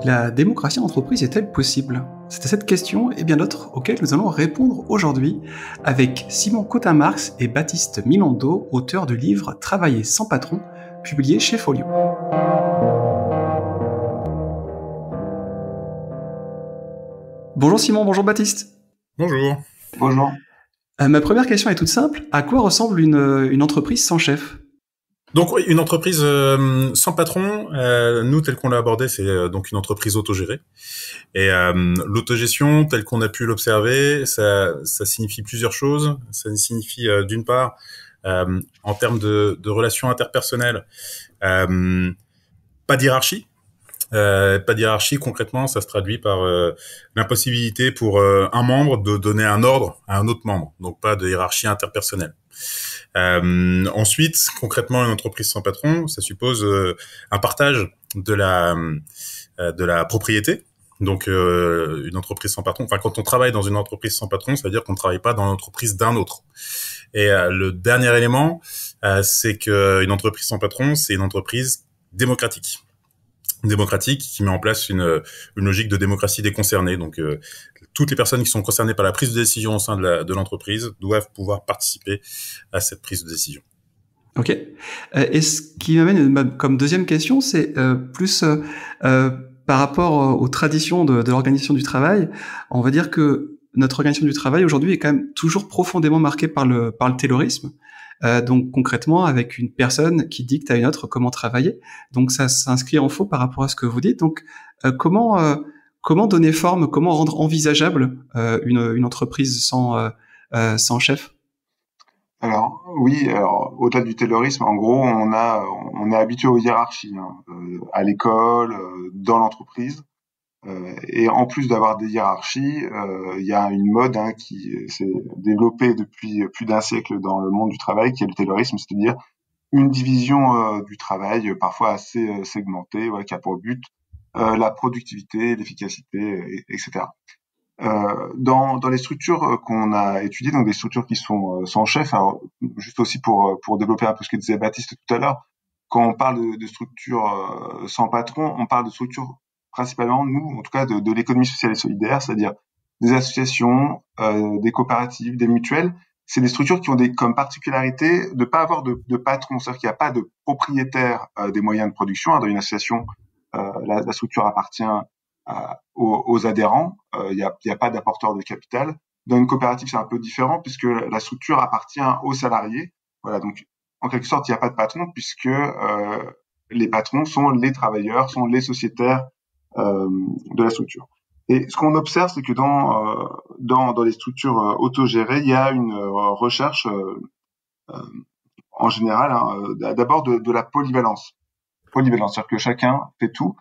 La démocratie en entreprise est-elle possible? C'est à cette question et bien d'autres auxquelles nous allons répondre aujourd'hui avec Simon Cotin-Marx et Baptiste Milando, auteurs du livre Travailler sans patron, publié chez Folio. Bonjour Simon, bonjour Baptiste. Bonjour. Bonjour. Ma première question est toute simple. À quoi ressemble une entreprise sans chef? Donc oui, une entreprise sans patron, nous tel qu'on l'a abordé, c'est donc une entreprise autogérée. Et l'autogestion, telle qu'on a pu l'observer, ça signifie plusieurs choses. Ça signifie d'une part, en termes de relations interpersonnelles, pas d'hiérarchie. Pas de hiérarchie, concrètement, ça se traduit par l'impossibilité pour un membre de donner un ordre à un autre membre. Donc pas de hiérarchie interpersonnelle. Ensuite, concrètement, une entreprise sans patron, ça suppose un partage de la propriété. Donc une entreprise sans patron, enfin quand on travaille dans une entreprise sans patron, ça veut dire qu'on ne travaille pas dans l'entreprise d'un autre. Et le dernier élément, c'est qu'une entreprise sans patron, c'est une entreprise démocratique qui met en place une logique de démocratie des concernés. Donc, toutes les personnes qui sont concernées par la prise de décision au sein de l'entreprise doivent pouvoir participer à cette prise de décision. Ok. Et ce qui m'amène comme deuxième question, c'est plus par rapport aux traditions de l'organisation du travail. On va dire que notre organisation du travail aujourd'hui est quand même toujours profondément marquée par le taylorisme. Donc concrètement, avec une personne qui dicte à une autre comment travailler. Donc ça s'inscrit en faux par rapport à ce que vous dites. Donc comment donner forme, comment rendre envisageable une entreprise sans chef? Alors oui, au-delà du taylorisme, en gros, on est habitué aux hiérarchies à l'école, dans l'entreprise. Et en plus d'avoir des hiérarchies, il y a une mode qui s'est développée depuis plus d'un siècle dans le monde du travail, qui est le taylorisme, c'est-à-dire une division du travail, parfois assez segmentée, qui a pour but la productivité, l'efficacité, etc. Dans les structures qu'on a étudiées, donc des structures qui sont sans chef, alors, juste aussi pour développer un peu ce que disait Baptiste tout à l'heure, quand on parle de structures sans patron, on parle de structures principalement, nous, en tout cas, de l'économie sociale et solidaire, c'est-à-dire des associations, des coopératives, des mutuelles. C'est des structures qui ont comme particularité de pas avoir de patron, c'est-à-dire qu'il n'y a pas de propriétaire des moyens de production. Dans une association, la structure appartient aux adhérents, il y a pas d'apporteur de capital. Dans une coopérative, c'est un peu différent puisque la structure appartient aux salariés. Voilà, donc en quelque sorte, il n'y a pas de patron puisque les patrons sont les travailleurs, sont les sociétaires de la structure. Et ce qu'on observe, c'est que dans les structures autogérées, il y a une recherche en général, d'abord de la polyvalence. Polyvalence, c'est-à-dire que chacun fait tout.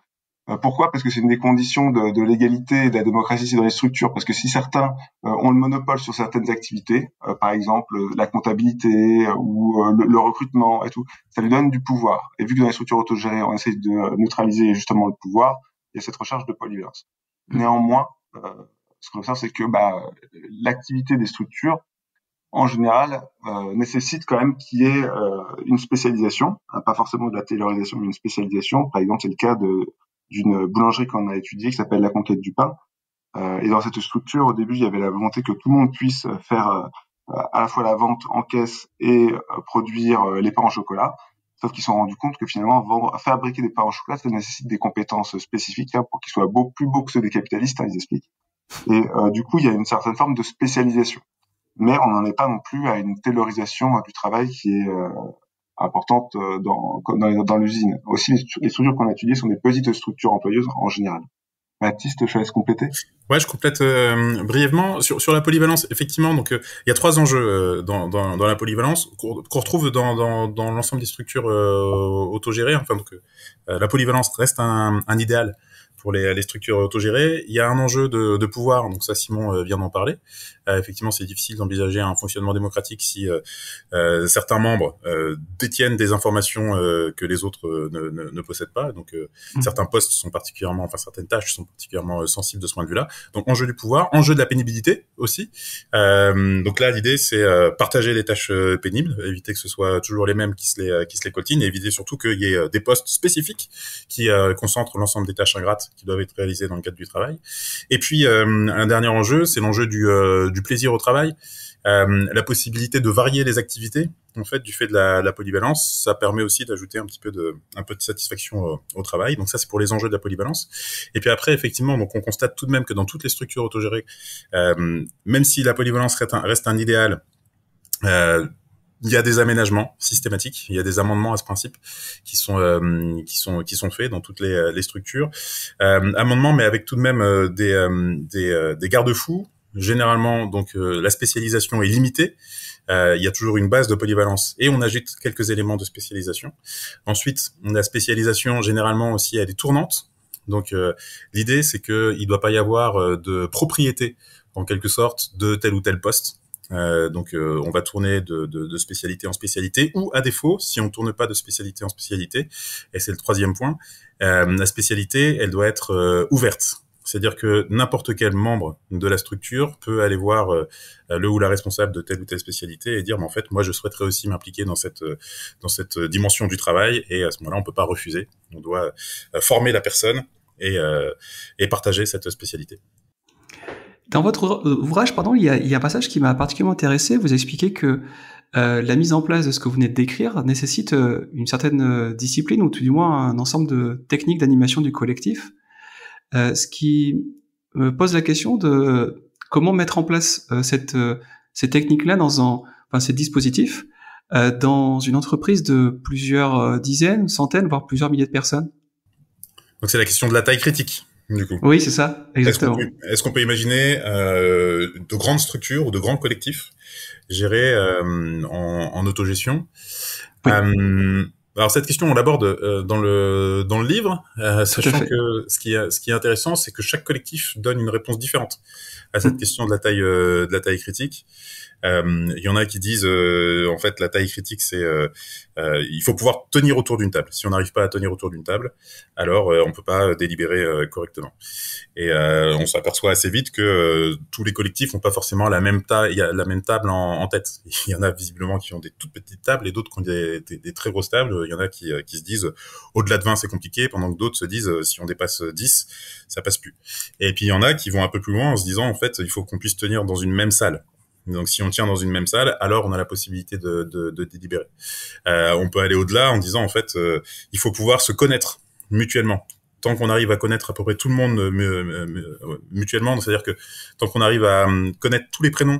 Pourquoi? Parce que c'est une des conditions de l'égalité et de la démocratie, c'est dans les structures. Parce que si certains ont le monopole sur certaines activités, par exemple la comptabilité ou le recrutement et tout, ça lui donne du pouvoir. Et vu que dans les structures autogérées, on essaie de neutraliser justement le pouvoir, il y a cette recherche de polyvalence. Néanmoins, ce qu'on observe, c'est que l'activité des structures, en général, nécessite quand même qu'il y ait une spécialisation, pas forcément de la taylorisation, mais une spécialisation. Par exemple, c'est le cas d'une boulangerie qu'on a étudiée qui s'appelle La Conquête du pain. Et dans cette structure, au début, il y avait la volonté que tout le monde puisse faire à la fois la vente en caisse et produire les pains au chocolat. Sauf qu'ils se sont rendus compte que finalement, fabriquer des pains au chocolat, ça nécessite des compétences spécifiques pour qu'ils soient plus beaux que ceux des capitalistes, ils expliquent. Et du coup, il y a une certaine forme de spécialisation. Mais on n'en est pas non plus à une taylorisation du travail qui est importante dans l'usine. Aussi, les structures qu'on a étudiées sont des petites structures employeuses en général. Baptiste, je te laisse compléter. Ouais, je complète brièvement sur la polyvalence. Effectivement, donc il y a trois enjeux dans la polyvalence qu'on retrouve dans l'ensemble des structures autogérées. Enfin, donc la polyvalence reste un idéal pour les structures autogérées. Il y a un enjeu de pouvoir, donc ça Simon vient d'en parler. effectivement, c'est difficile d'envisager un fonctionnement démocratique si certains membres détiennent des informations que les autres ne possèdent pas. Donc, certains postes sont particulièrement, enfin certaines tâches sont particulièrement sensibles de ce point de vue-là. Donc, enjeu du pouvoir, enjeu de la pénibilité aussi. Donc là, l'idée, c'est partager les tâches pénibles, éviter que ce soit toujours les mêmes qui se les coltinent, et éviter surtout qu'il y ait des postes spécifiques qui concentrent l'ensemble des tâches ingrates qui doivent être réalisées dans le cadre du travail. Et puis, un dernier enjeu, c'est l'enjeu du plaisir au travail. La possibilité de varier les activités, en fait, du fait de la polyvalence, ça permet aussi d'ajouter un peu de satisfaction au travail. Donc ça, c'est pour les enjeux de la polyvalence. Et puis après, effectivement, donc on constate tout de même que dans toutes les structures autogérées, même si la polyvalence reste un idéal, il y a des aménagements systématiques, il y a des amendements à ce principe qui sont faits dans toutes les structures. Amendements, mais avec tout de même des garde-fous. Généralement, donc la spécialisation est limitée. Il y a toujours une base de polyvalence et on ajoute quelques éléments de spécialisation. Ensuite, la spécialisation généralement aussi elle est tournante. Donc l'idée c'est que il doit pas y avoir de propriété en quelque sorte de tel ou tel poste. Donc on va tourner de spécialité en spécialité, ou à défaut, si on tourne pas de spécialité en spécialité, et c'est le troisième point, la spécialité elle doit être ouverte. C'est-à-dire que n'importe quel membre de la structure peut aller voir le ou la responsable de telle ou telle spécialité et dire, mais en fait, moi, je souhaiterais aussi m'impliquer dans cette dimension du travail. Et à ce moment-là, on peut pas refuser. On doit former la personne et partager cette spécialité. Dans votre ouvrage, il y a un passage qui m'a particulièrement intéressé. Vous expliquez que la mise en place de ce que vous venez de décrire nécessite une certaine discipline, ou tout du moins un ensemble de techniques d'animation du collectif. Ce qui me pose la question de comment mettre en place ces techniques-là ces dispositifs dans une entreprise de plusieurs dizaines, centaines, voire plusieurs milliers de personnes. Donc c'est la question de la taille critique, du coup. Oui, c'est ça, exactement. Est-ce qu'on peut imaginer de grandes structures ou de grands collectifs gérés en autogestion? Oui. Alors cette question on l'aborde dans le livre, sachant que ce qui est intéressant, c'est que chaque collectif donne une réponse différente à cette question de la taille critique. Il y en a qui disent en fait la taille critique c'est il faut pouvoir tenir autour d'une table. Si on n'arrive pas à tenir autour d'une table, alors on peut pas délibérer correctement. Et on s'aperçoit assez vite que tous les collectifs n'ont pas forcément la même table en tête. Il y en a visiblement qui ont des toutes petites tables et d'autres qui ont des très grosses tables. Il y en a qui se disent au-delà de 20 c'est compliqué, pendant que d'autres se disent si on dépasse 10 ça passe plus. Et puis il y en a qui vont un peu plus loin en se disant en fait il faut qu'on puisse tenir dans une même salle. Donc, si on tient dans une même salle, alors on a la possibilité de délibérer. On peut aller au-delà en disant, en fait, il faut pouvoir se connaître mutuellement. Tant qu'on arrive à connaître à peu près tout le monde mutuellement, c'est-à-dire que tant qu'on arrive à connaître tous les prénoms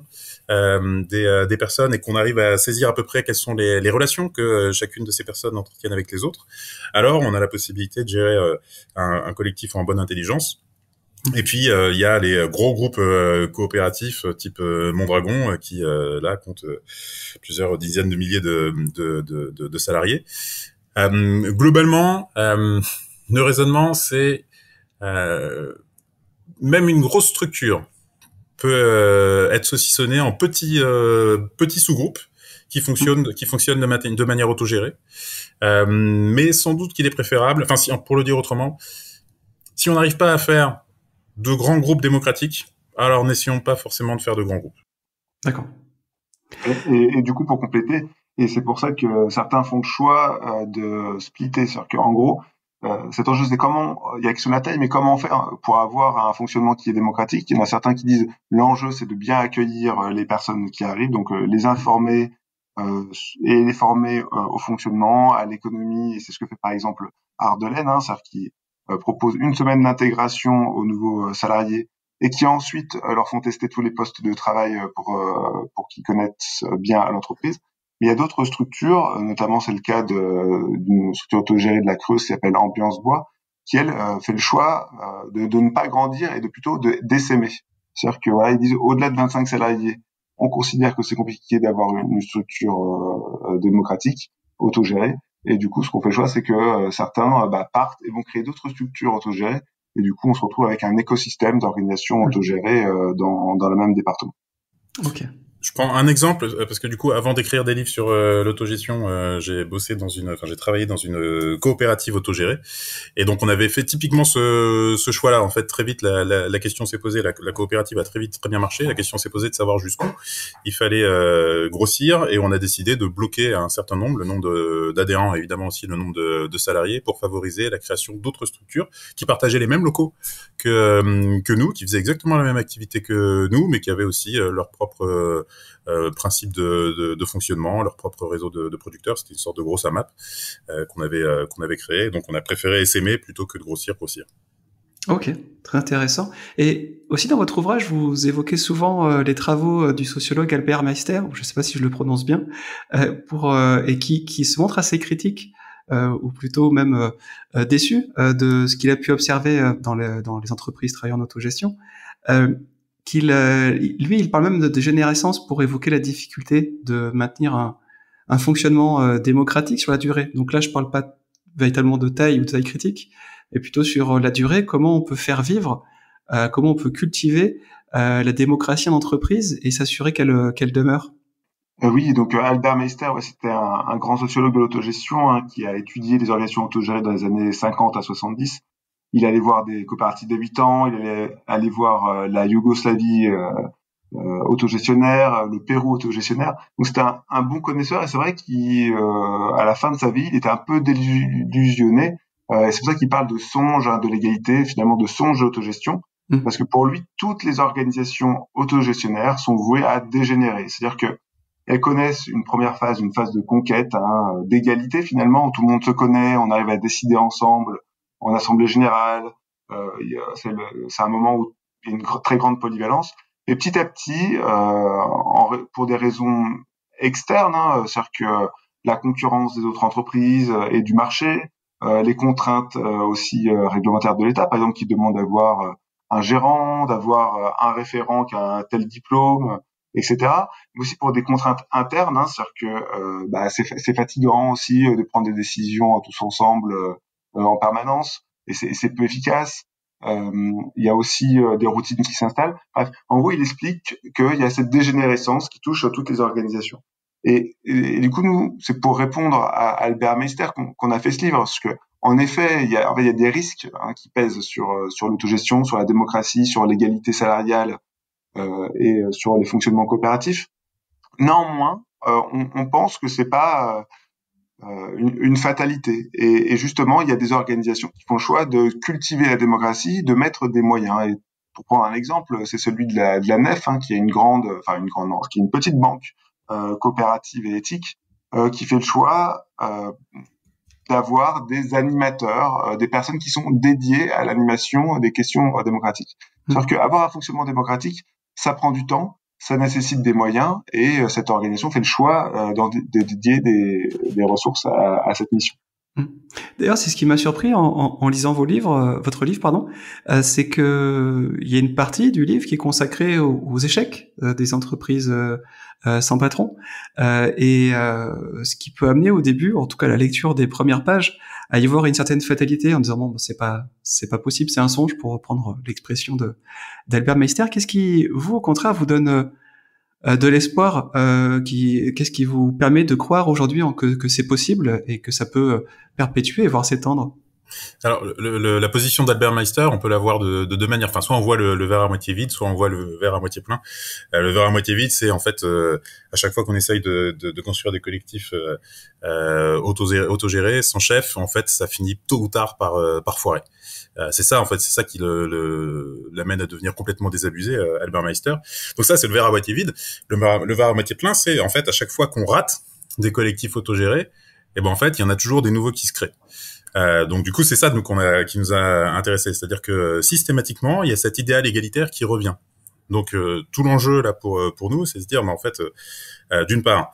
des personnes et qu'on arrive à saisir à peu près quelles sont les relations que chacune de ces personnes entretiennent avec les autres, alors on a la possibilité de gérer un collectif en bonne intelligence. Et puis il y a les gros groupes coopératifs type Mondragon qui là comptent plusieurs dizaines de milliers de salariés. Globalement, le raisonnement c'est même une grosse structure peut être saucissonnée en petits sous-groupes qui fonctionnent de manière autogérée. Mais sans doute qu'il est préférable, enfin si pour le dire autrement, si on n'arrive pas à faire de grands groupes démocratiques, alors n'essayons pas forcément de faire de grands groupes. D'accord. Et du coup, pour compléter, et c'est pour ça que certains font le choix de splitter, c'est-à-dire qu'en gros, cet enjeu, c'est comment, il y a la question de la taille, mais comment faire pour avoir un fonctionnement qui est démocratique. Il y en a certains qui disent l'enjeu, c'est de bien accueillir les personnes qui arrivent, donc les informer et les former au fonctionnement, à l'économie, et c'est ce que fait par exemple Ardelaine, c'est-à-dire qui propose une semaine d'intégration aux nouveaux salariés et qui ensuite leur font tester tous les postes de travail pour qu'ils connaissent bien l'entreprise. Mais il y a d'autres structures, notamment c'est le cas d'une structure autogérée de la Creuse qui s'appelle Ambiance Bois, qui elle fait le choix de ne pas grandir et de plutôt d'essaimer. C'est-à-dire que voilà, ils disent au-delà de 25 salariés, on considère que c'est compliqué d'avoir une structure démocratique, autogérée. Et du coup, ce qu'on fait le choix, c'est que certains partent et vont créer d'autres structures autogérées. Et du coup, on se retrouve avec un écosystème d'organisation autogérée dans le même département. Ok. Je prends un exemple parce que du coup, avant d'écrire des livres sur l'autogestion, j'ai j'ai travaillé dans une coopérative autogérée, et donc on avait fait typiquement ce choix-là. En fait, très vite, la question s'est posée. La coopérative a très vite très bien marché. La question s'est posée de savoir jusqu'où il fallait grossir, et on a décidé de bloquer un certain nombre, le nombre d'adhérents, évidemment aussi le nombre de salariés, pour favoriser la création d'autres structures qui partageaient les mêmes locaux que nous, qui faisaient exactement la même activité que nous, mais qui avaient aussi leur propre principe de fonctionnement, leur propre réseau de producteurs. C'était une sorte de grosse AMAP qu'on avait créé. Donc on a préféré essaimer plutôt que de grossir. Ok, très intéressant. Et aussi dans votre ouvrage, vous évoquez souvent les travaux du sociologue Albert Meister, je ne sais pas si je le prononce bien, et qui se montre assez critique, ou plutôt même déçu de ce qu'il a pu observer dans les entreprises travaillant en autogestion. Euh, lui, il parle même de dégénérescence pour évoquer la difficulté de maintenir un fonctionnement démocratique sur la durée. Donc là, je parle pas véritablement de taille ou de taille critique, mais plutôt sur la durée, comment on peut faire vivre, comment on peut cultiver la démocratie en entreprise et s'assurer qu'elle demeure. Oui, donc Albert Meister, ouais, c'était un grand sociologue de l'autogestion, hein, qui a étudié les organisations autogérées dans les années 50 à 70. Il allait voir des coopératives d'habitants, il allait aller voir la Yougoslavie autogestionnaire, le Pérou autogestionnaire. Donc c'était un bon connaisseur, et c'est vrai qu'à la fin de sa vie, il était un peu désillusionné. Et c'est pour ça qu'il parle de songe, hein, de l'égalité, finalement de songe de l'autogestion, parce que pour lui, toutes les organisations autogestionnaires sont vouées à dégénérer. C'est-à-dire que elles connaissent une première phase, une phase de conquête, hein, d'égalité finalement, où tout le monde se connaît, on arrive à décider ensemble en assemblée générale. C'est un moment où il y a une très grande polyvalence. Et petit à petit, pour des raisons externes, hein, c'est-à-dire que la concurrence des autres entreprises et du marché, les contraintes aussi réglementaires de l'État, par exemple, qui demandent d'avoir un gérant, d'avoir un référent qui a un tel diplôme, etc. Mais aussi pour des contraintes internes, hein, c'est-à-dire que c'est fatigant aussi de prendre des décisions tous ensemble en permanence, et c'est peu efficace. Il y a aussi des routines qui s'installent. Bref, en gros, il explique qu'il y a cette dégénérescence qui touche toutes les organisations. Et du coup, nous, c'est pour répondre à Albert Meister qu'on a fait ce livre, parce que en effet, il y a des risques, hein, qui pèsent sur l'autogestion, sur la démocratie, sur l'égalité salariale et sur les fonctionnements coopératifs. Néanmoins, on pense que c'est pas une fatalité. Et justement, il y a des organisations qui font le choix de cultiver la démocratie, de mettre des moyens. Et pour prendre un exemple, c'est celui de la Nef, hein, qui est non, qui est une petite banque coopérative et éthique, qui fait le choix d'avoir des animateurs, des personnes qui sont dédiées à l'animation des questions démocratiques. C'est-à-dire qu'avoir un fonctionnement démocratique, ça prend du temps, ça nécessite des moyens, et cette organisation fait le choix de dédier des ressources à cette mission. D'ailleurs, c'est ce qui m'a surpris en lisant votre livre, pardon, c'est que il y a une partie du livre qui est consacrée aux échecs des entreprises sans patron, et ce qui peut amener au début, en tout cas la lecture des premières pages, à y voir une certaine fatalité en disant bon, c'est pas possible, c'est un songe, pour reprendre l'expression d'Albert Meister. Qu'est-ce qui, vous, au contraire, vous donne de l'espoir, qu'est-ce qui vous permet de croire aujourd'hui que c'est possible et que ça peut perpétuer, voire s'étendre? Alors, la position d'Albert Meister, on peut la voir de deux manières. Enfin, soit on voit le verre à moitié vide, soit on voit le verre à moitié plein. Le verre à moitié vide, c'est en fait à chaque fois qu'on essaye de construire des collectifs autogérés, sans chef, en fait, ça finit tôt ou tard par foirer. C'est ça, en fait, c'est ça qui l'amène à devenir complètement désabusé, Albert Meister. Donc ça, c'est le verre à moitié vide. Le verre à moitié plein, c'est en fait à chaque fois qu'on rate des collectifs autogérés, et ben en fait, il y en a toujours des nouveaux qui se créent. Donc du coup, c'est ça qui nous a intéressés, c'est-à-dire que systématiquement, il y a cet idéal égalitaire qui revient. Donc tout l'enjeu là pour nous, c'est de se dire, mais en fait, d'une part,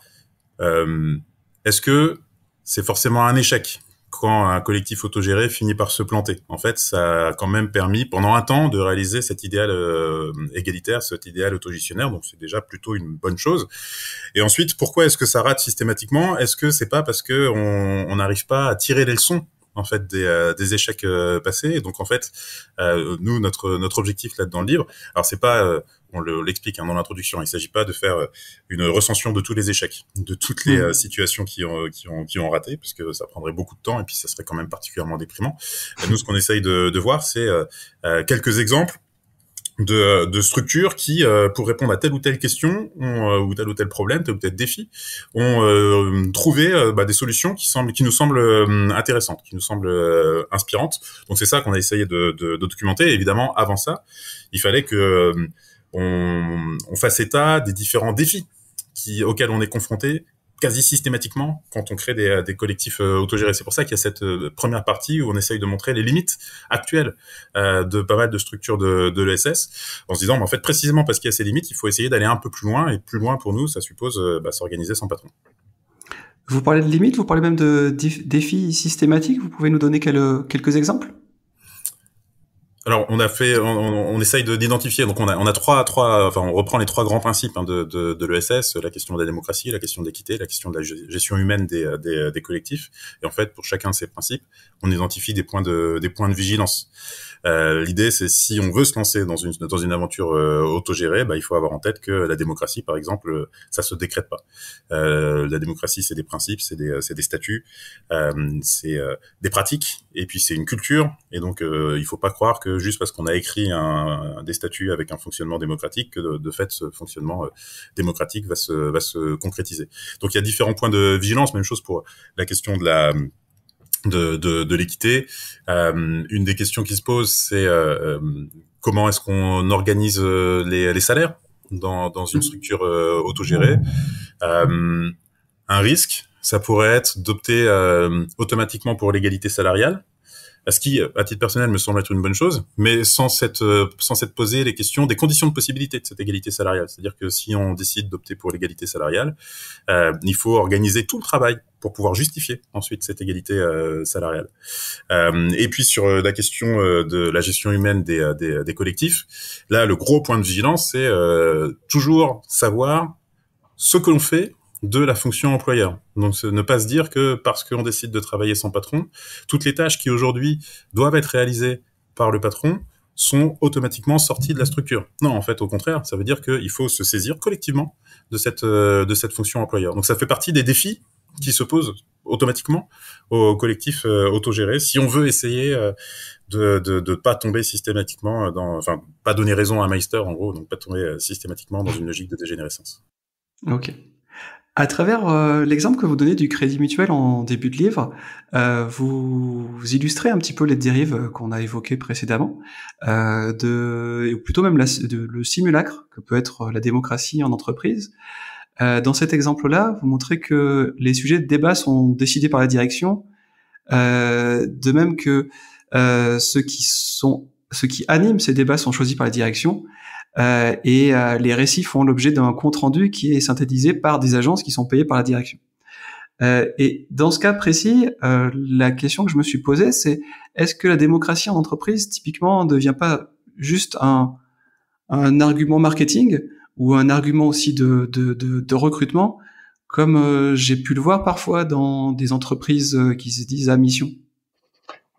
est-ce que c'est forcément un échec quand un collectif autogéré finit par se planter? En fait, ça a quand même permis pendant un temps de réaliser cet idéal égalitaire, cet idéal autogestionnaire, donc c'est déjà plutôt une bonne chose. Et ensuite, pourquoi est-ce que ça rate systématiquement? Est-ce que c'est pas parce que on n'arrive pas à tirer les leçons en fait des échecs passés. Et donc en fait, nous notre objectif là dans le livre, alors c'est pas on l'explique dans l'introduction, il s'agit pas de faire une recension de tous les échecs, de toutes les situations qui ont raté, parce que ça prendrait beaucoup de temps et puis ça serait quand même particulièrement déprimant. Nous, ce qu'on essaye de voir, c'est quelques exemples de structures qui, pour répondre à telle ou telle question, ou tel problème, tel ou tel défi, ont trouvé des solutions qui nous semblent intéressantes, qui nous semblent inspirantes. Donc c'est ça qu'on a essayé de documenter. Et évidemment, avant ça, il fallait que on fasse état des différents défis auxquels on est confronté quasi systématiquement quand on crée des collectifs autogérés. C'est pour ça qu'il y a cette première partie où on essaye de montrer les limites actuelles de pas mal de structures de l'ESS, en se disant, en fait, précisément parce qu'il y a ces limites, il faut essayer d'aller un peu plus loin, et plus loin pour nous, ça suppose s'organiser sans patron. Vous parlez de limites, vous parlez même de défis systématiques, vous pouvez nous donner quelques exemples? Alors, on essaye d'identifier. Donc, on a trois, enfin, on reprend les trois grands principes de l'ESS: la question de la démocratie, la question de l'équité, la question de la gestion humaine des collectifs. Et en fait, pour chacun de ces principes, on identifie des points de vigilance. L'idée, c'est si on veut se lancer dans une aventure autogérée, il faut avoir en tête que la démocratie, par exemple, ça se décrète pas. La démocratie, c'est des principes, c'est des statuts, c'est des pratiques, et puis c'est une culture. Et donc, il faut pas croire que juste parce qu'on a écrit des statuts avec un fonctionnement démocratique, que de fait, ce fonctionnement démocratique va se concrétiser. Donc, il y a différents points de vigilance. Même chose pour la question de l'équité. Une des questions qui se posent, c'est comment est-ce qu'on organise les salaires dans une structure autogérée. Un risque, ça pourrait être d'opter automatiquement pour l'égalité salariale, ce qui, à titre personnel, me semble être une bonne chose, mais sans s'être posé les questions des conditions de possibilité de cette égalité salariale. C'est-à-dire que si on décide d'opter pour l'égalité salariale, il faut organiser tout le travail pour pouvoir justifier ensuite cette égalité salariale. Et puis sur la question de la gestion humaine des collectifs, là, le gros point de vigilance, c'est toujours savoir ce que l'on fait de la fonction employeur. Donc, ne pas se dire que parce qu'on décide de travailler sans patron, toutes les tâches qui aujourd'hui doivent être réalisées par le patron sont automatiquement sorties de la structure. Non, en fait, au contraire, ça veut dire qu'il faut se saisir collectivement de cette fonction employeur. Donc, ça fait partie des défis qui se posent automatiquement aux collectifs autogérés, si on veut essayer de pas tomber systématiquement enfin, pas donner raison à Meister, en gros, donc pas tomber systématiquement dans une logique de dégénérescence. Ok. À travers l'exemple que vous donnez du crédit mutuel en début de livre, vous illustrez un petit peu les dérives qu'on a évoquées précédemment, ou plutôt même le simulacre que peut être la démocratie en entreprise. Dans cet exemple-là, vous montrez que les sujets de débat sont décidés par la direction, de même que ceux qui animent ces débats sont choisis par la direction. Et les récits font l'objet d'un compte-rendu qui est synthétisé par des agences qui sont payées par la direction. Et dans ce cas précis, la question que je me suis posée, c'est est-ce que la démocratie en entreprise, typiquement, ne devient pas juste un argument marketing ou un argument aussi de recrutement, comme j'ai pu le voir parfois dans des entreprises qui se disent à mission?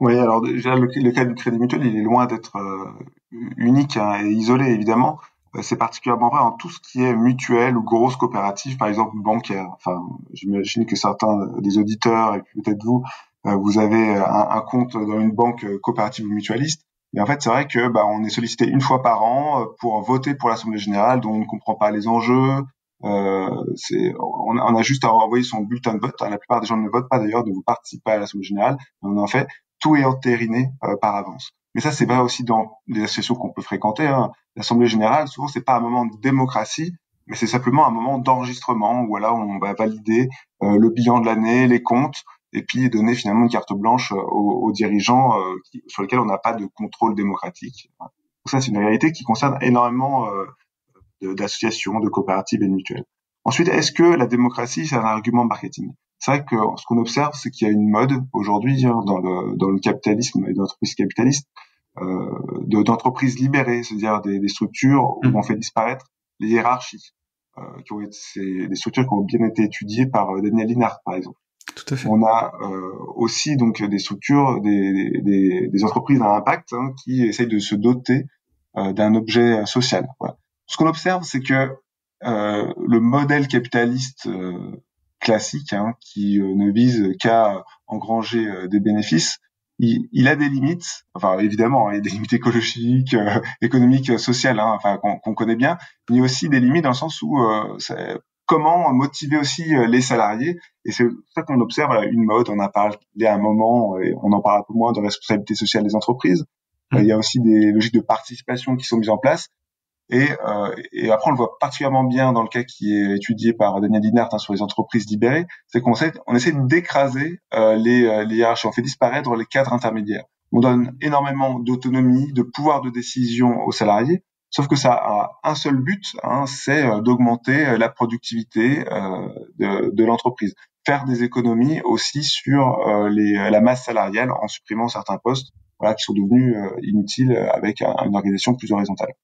Oui, alors déjà le cas du crédit mutuel, il est loin d'être unique et isolé, évidemment. C'est particulièrement vrai en tout ce qui est mutuelle ou grosse coopérative, par exemple bancaire. Enfin, j'imagine que certains des auditeurs, et puis peut-être vous, vous avez un compte dans une banque coopérative ou mutualiste. Et en fait, c'est vrai que on est sollicité une fois par an pour voter pour l'Assemblée générale, dont on ne comprend pas les enjeux. On a juste à envoyer son bulletin de vote. La plupart des gens ne votent pas d'ailleurs, de vous participer à l'Assemblée générale. Mais en fait, tout est entériné par avance. Mais ça, c'est vrai aussi dans les associations qu'on peut fréquenter. L'Assemblée générale, souvent, c'est pas un moment de démocratie, mais c'est simplement un moment d'enregistrement où là, on va valider le bilan de l'année, les comptes, et puis donner finalement une carte blanche aux dirigeants sur lesquels on n'a pas de contrôle démocratique. Donc ça, c'est une réalité qui concerne énormément d'associations, de coopératives et de mutuelles. Ensuite, est-ce que la démocratie, c'est un argument marketing? C'est vrai que ce qu'on observe, c'est qu'il y a une mode aujourd'hui dans le capitalisme et dans l'entreprise capitaliste d'entreprises libérées, c'est-à-dire des structures où on fait disparaître les hiérarchies, des structures qui ont bien été étudiées par Daniel Linhart, par exemple. Tout à fait. On a aussi donc des structures, des entreprises à impact qui essayent de se doter d'un objet social. Voilà. Ce qu'on observe, c'est que le modèle capitaliste classique, qui ne vise qu'à engranger des bénéfices, il a des limites. Enfin, évidemment, il y a des limites écologiques, économiques, sociales, enfin qu'on connaît bien. Mais il y a aussi des limites dans le sens où comment motiver aussi les salariés. Et c'est ça qu'on observe une mode. On a parlé à un moment, et on en parle un peu moins, de responsabilité sociale des entreprises. Il y a aussi des logiques de participation qui sont mises en place. Et après, on le voit particulièrement bien dans le cas qui est étudié par Daniel Dinart sur les entreprises libérées, c'est qu'on essaie d'écraser les hiérarchies, on fait disparaître les cadres intermédiaires. On donne énormément d'autonomie, de pouvoir de décision aux salariés, sauf que ça a un seul but, c'est d'augmenter la productivité de l'entreprise, faire des économies aussi sur la masse salariale en supprimant certains postes, voilà, qui sont devenus inutiles avec une organisation plus horizontale.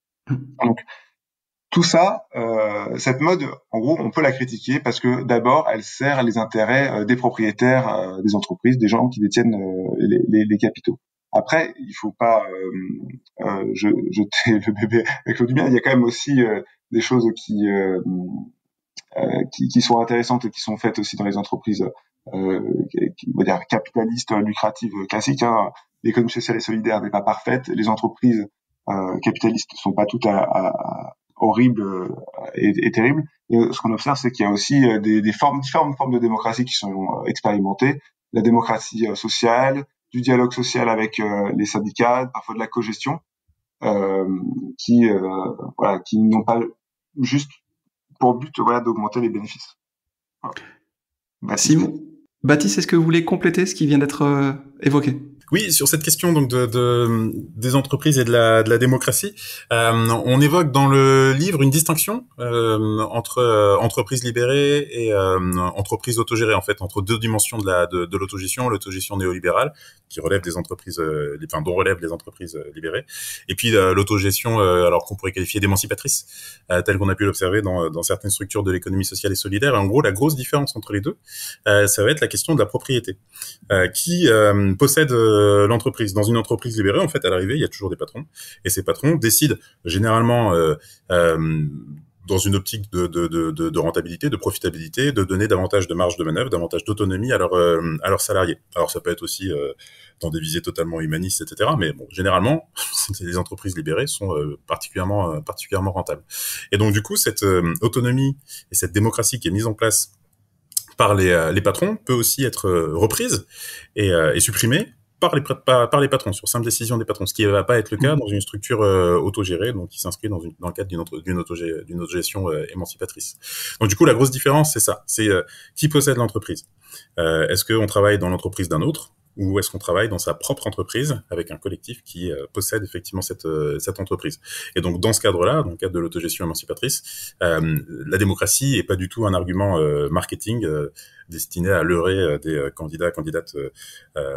Donc tout ça, cette mode, en gros, on peut la critiquer parce que d'abord, elle sert les intérêts des propriétaires des entreprises, des gens qui détiennent les capitaux. Après, il faut pas jeter le bébé avec l'eau du bien. Il y a quand même aussi des choses qui sont intéressantes et qui sont faites aussi dans les entreprises, on va dire capitalistes, lucratives, classiques. L'économie sociale et solidaire n'est pas parfaite. Les entreprises capitalistes ne sont pas toutes horribles et terribles. Et ce qu'on observe, c'est qu'il y a aussi différentes formes de démocratie qui sont expérimentées. La démocratie sociale, du dialogue social avec les syndicats, parfois de la cogestion, qui n'ont pas juste pour but d'augmenter les bénéfices. Voilà. Baptiste, est-ce que vous voulez compléter ce qui vient d'être évoqué? Oui, sur cette question donc des entreprises et de la démocratie, on évoque dans le livre une distinction entre entreprises libérées et entreprises autogérées, en fait, entre deux dimensions de l'autogestion néolibérale qui relève des entreprises, dont relèvent les entreprises libérées, et puis l'autogestion, alors qu'on pourrait qualifier d'émancipatrice, telle qu'on a pu l'observer dans certaines structures de l'économie sociale et solidaire. Et en gros, la grosse différence entre les deux, ça va être la question de la propriété, qui possède l'entreprise. Dans une entreprise libérée, en fait, à l'arrivée, il y a toujours des patrons, et ces patrons décident généralement dans une optique de rentabilité, de profitabilité, de donner davantage de marge de manœuvre, davantage d'autonomie à leurs salariés. Alors ça peut être aussi dans des visées totalement humanistes, etc. Mais bon, généralement, les entreprises libérées sont particulièrement rentables. Et donc du coup, cette autonomie et cette démocratie qui est mise en place par les patrons peut aussi être reprise et supprimée par les patrons, sur simple décision des patrons, ce qui ne va pas être le cas dans une structure autogérée, donc qui s'inscrit dans le cadre d'une autogestion émancipatrice. Donc du coup, la grosse différence, c'est ça, c'est qui possède l'entreprise. Est-ce qu'on travaille dans l'entreprise d'un autre, ou est-ce qu'on travaille dans sa propre entreprise avec un collectif qui possède effectivement cette entreprise. Et donc dans ce cadre-là, dans le cadre de l'autogestion émancipatrice, la démocratie est pas du tout un argument marketing destiné à leurrer des candidates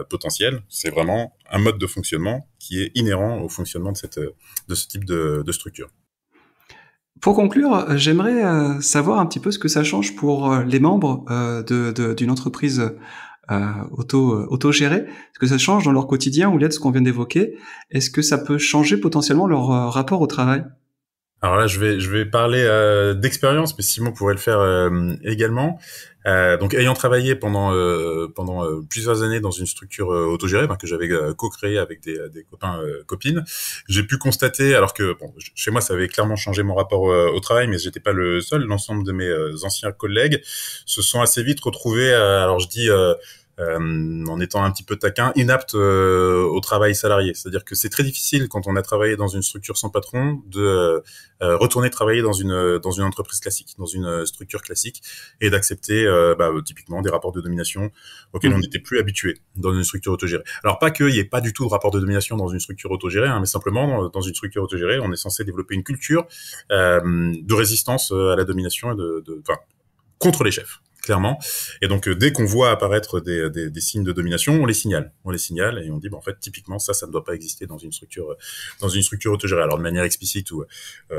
potentiels. C'est vraiment un mode de fonctionnement qui est inhérent au fonctionnement de ce type de structure. Pour conclure, j'aimerais savoir un petit peu ce que ça change pour les membres d'une entreprise autogérée. Est-ce que ça change dans leur quotidien au-delà de ce qu'on vient d'évoquer? Est-ce que ça peut changer potentiellement leur rapport au travail? Alors là, je vais parler d'expérience, mais Simon pourrait le faire également. Donc, ayant travaillé pendant plusieurs années dans une structure autogérée, que j'avais co-créée avec des copains copines, j'ai pu constater, alors que chez moi ça avait clairement changé mon rapport au travail, mais j'étais pas le seul. L'ensemble de mes anciens collègues se sont assez vite retrouvés, alors je dis en étant un petit peu taquin, inapte au travail salarié. C'est-à-dire que c'est très difficile quand on a travaillé dans une structure sans patron de retourner travailler dans une entreprise classique, dans une structure classique, et d'accepter typiquement des rapports de domination auxquels on n'était plus habitué dans une structure autogérée. Alors pas qu'il y ait pas du tout de rapport de domination dans une structure autogérée, mais simplement dans une structure autogérée, on est censé développer une culture de résistance à la domination et contre les chefs. clairement. Et donc dès qu'on voit apparaître des signes de domination, on les signale et on dit en fait typiquement ça ne doit pas exister dans une structure autogérée. Alors de manière explicite ou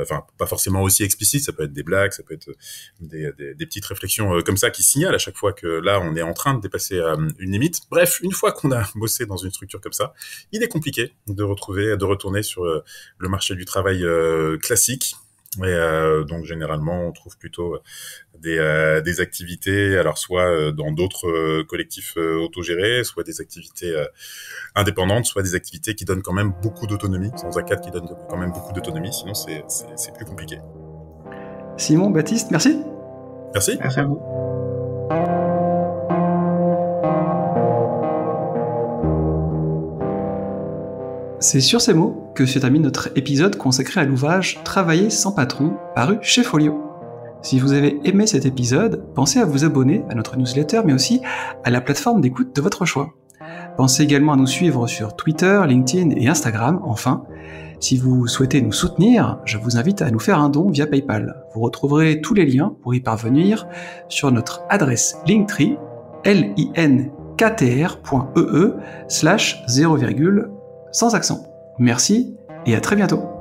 enfin pas forcément aussi explicite, ça peut être des blagues, ça peut être des petites réflexions comme ça qui signalent à chaque fois que là on est en train de dépasser une limite. Bref, une fois qu'on a bossé dans une structure comme ça, il est compliqué de retourner sur le marché du travail classique. Et donc généralement on trouve plutôt des activités, alors soit dans d'autres collectifs autogérés, soit des activités indépendantes, soit des activités qui donnent quand même beaucoup d'autonomie, dans un cadre qui donne quand même beaucoup d'autonomie, sinon c'est plus compliqué. Simon, Baptiste, merci. Merci. Merci à vous. C'est sur ces mots que se termine notre épisode consacré à l'ouvrage Travailler sans patron, paru chez Folio. Si vous avez aimé cet épisode, pensez à vous abonner à notre newsletter, mais aussi à la plateforme d'écoute de votre choix. Pensez également à nous suivre sur Twitter, LinkedIn et Instagram. Enfin, si vous souhaitez nous soutenir, je vous invite à nous faire un don via PayPal. Vous retrouverez tous les liens pour y parvenir sur notre adresse Linktree, linktr.ee/0, sans accent. Merci et à très bientôt.